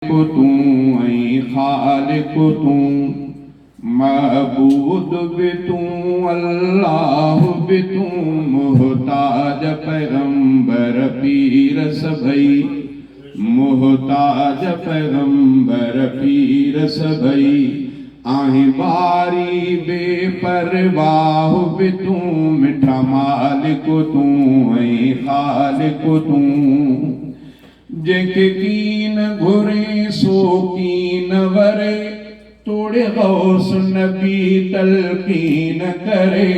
तू ऐं ख़ालिक़ तूं, महबूद बि तूं, अल्लाह बि तूं, मुहताज पैगंबर पीर सभई, मुहताज पैगंबर पीर सभई। आहे बारी बेपरवाह बि तूं, मिठा मालिक तूं ऐं ख़ालिक़ तूं। जंहिंखे कीन घुरे सो कीन वरे, तोड़े गौस नबी तलकीन करे।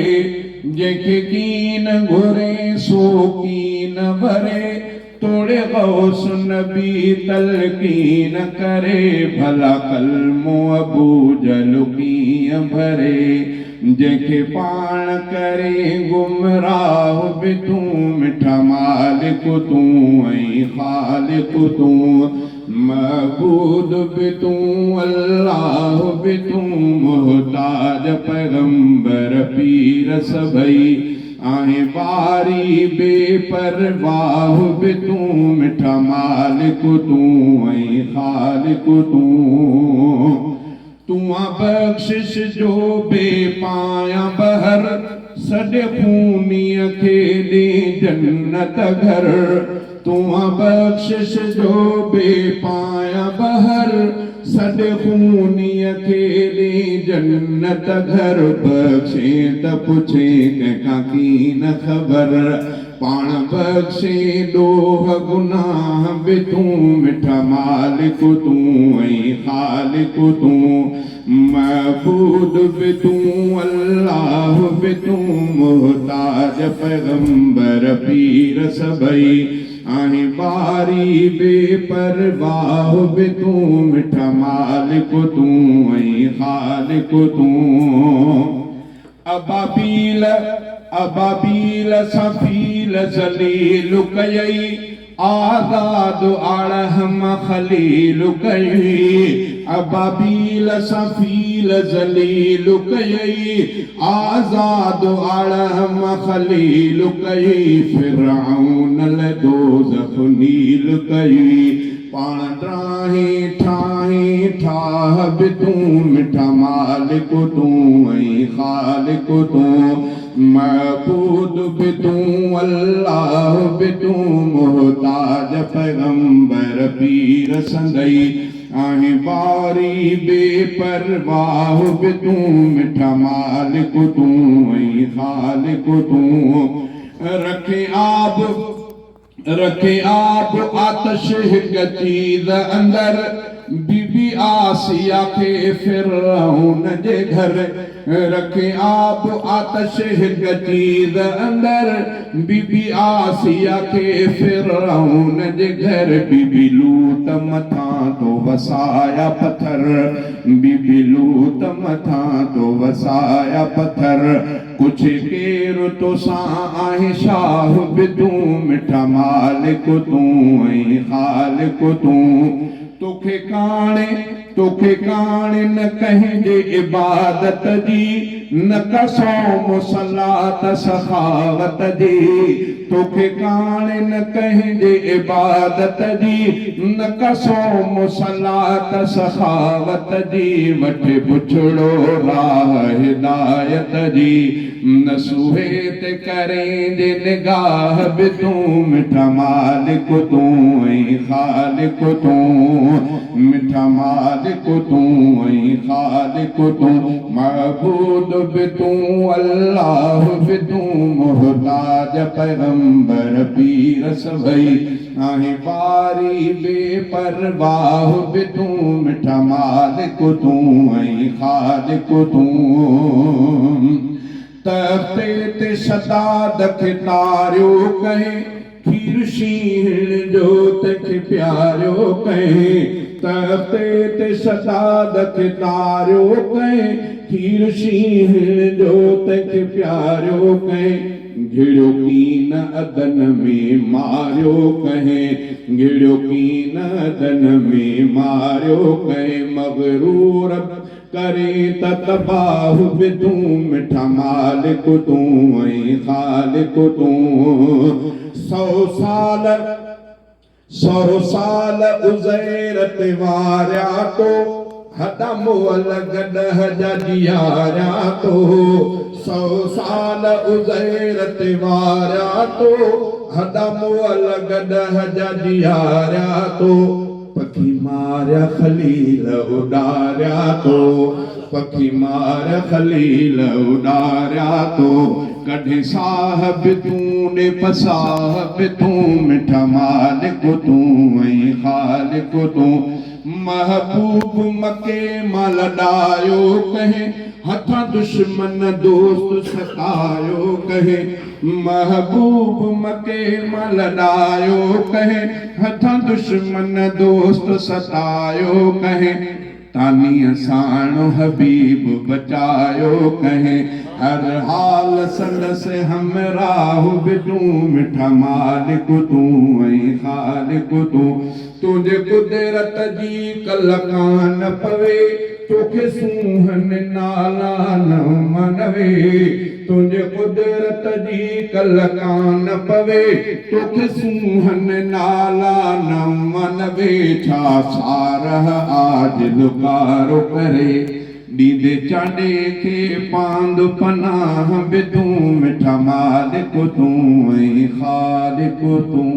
जंहिंखे कीन घुरे सो कीन वरे, तोड़े गौस नबी तलकीन करे। भला कलमो अबू जहल कीअं भरे, जंहिंखे पाण करे गुमराह बि तूं, मिठा मालिक तूं ऐं ख़ालिक़ तूं। महबूद बि तूं, अल्लाह बि तूं, मुहताज पैगंबर पीर सभई। आहे बारी बेपरवाह बि तूं, मिठा मालिक तूं ऐं ख़ालिक़ तूं। तूं बख़्शिश जो बेपाया बहर, सॼे खूनीअ खे ॾे जन्नत घर। तूं बख़्शिश जो बेपाया बहर, सॼे खूनीअ खे ॾे जन्नत घर। बख़्शे त पुछे कंहिंखां कीन ख़बर, पाण बख़्शे ॾोह गुनाह बि तूं, मिठा मालिक तूं ऐं ख़ालिक़ तूं। महबूद बि तूं, अल्लाह बि तूं, मुहताज पैगंबर पीर सभई। आहे बारी बेपरवाह बि तूं, मिठा मालिक तूं ऐं ख़ालिक़ तूं। अबाबील अबाबील सफ़ील ज़लील कयई, आज़ाद आड़हम ख़लील कयई। अबाबील सफ़ील ज़लील कयई, आज़ाद आड़हम ख़लील कयई। फ़िरऔन लाइ दोज़ख नील कयई, पाण त्राहीं ठाहीं ठाह बि तूं, मिठा मालिक तूं ऐं ख़ालिक़ तूं। महबूद बि तूं, अल्लाह बि तूं, मुहताज पैगंबर पीर संदई। आहे बारी बेपरवाह बि तूं, मिठा मालिक तूं ऐं ख़ालिक़ तूं। रखे आब आतश हिक चीज़ अंदर, बीबी आसिया खे फ़िरऔन जे घर। रखे आब आतश हिक चीज़ अंदर, बीबी आसिया खे फ़िरऔन जे घर। बीबी लूत मथां तो वसाया पत्थर, बीबी लूत मथां तो वसाया पत्थर। कुछ केर तोसां आहे शाह बि तूं, मिठा मालिक तूं ऐं ख़ालिक़ तूं। तोखे काणे न कंहिंजे इबादत जी, न कसौम सलात सखावत जी। तोखे काणे न कंहिंजे इबादत जी, न कसौम सलात सखावत जी। वठे पुछड़ो राह हिदायत जी, न सूहे ते करेंजे निगाह बि तूं, मिठा मालिक तूं ऐं ख़ालिक़ तूं। मिठा मालिक तूं ऐं ख़ालिक़ तूं। महबूद बि तूं, अल्लाह बि तूं, मुहताज पैगंबर पीर सभई। आहे बारी बेपरवाह बि तूं, मिठा मालिक तूं ऐं ख़ालिक़ तूं। तख़्ते ते शदाद खे तारियो कहीं, खीर शींहं जोत खे प्यारियो कहीं। तख़्ते ते शदाद खे तारियो कहीं, खीर शींहं जोत खे प्यारियो कहीं। घिड़ियो कीन अदन में मारियो कहीं, घिड़ियो कीन अदन में मारियो कहीं। मग़रूर करे त तबाह बि तूं, मिठा मालिक तूं ऐं ख़ालिक़ तूं। 100 साल 100 साल उज़ैर ते वारिया तो हॾा मुअल गॾह जा जियारिया तो 100 साल उज़ैर ते वारिया तो हॾा मुअल गॾह जा जियारिया तो पखी मारिया खलील उॾारिया तो पखी मार खलील उॾारिया तो कढे साहब तूं ॾे पसाहब तूं मिठा मालिक तूं ऐं ख़ालिक तूं महबूब मके मां लॾायो कहे हथां दुश्मन दोस्त सतायो कहे महबूब मके मां लॾायो कहे हथां दुश्मन दोस्त सतायो कहे तानीअ साणो हबीब बचायो कहे हर हाल संदसि हमराह बि तूं मिठा मालिक तूं ऐं ख़ालिक तूं तुंहिंजे कुदरत जी कल कान पवे तोखे सूंहनि नाला न मनवे तुंहिंजे कुदरत जी कल कान पवे तोखे सूंहनि नाला न मनवे छा सारह आज लुकारो करे ॾींदे चाॾे खे पांद पनाह बि तूं मिठा मालिक तूं ऐं ख़ालिक तूं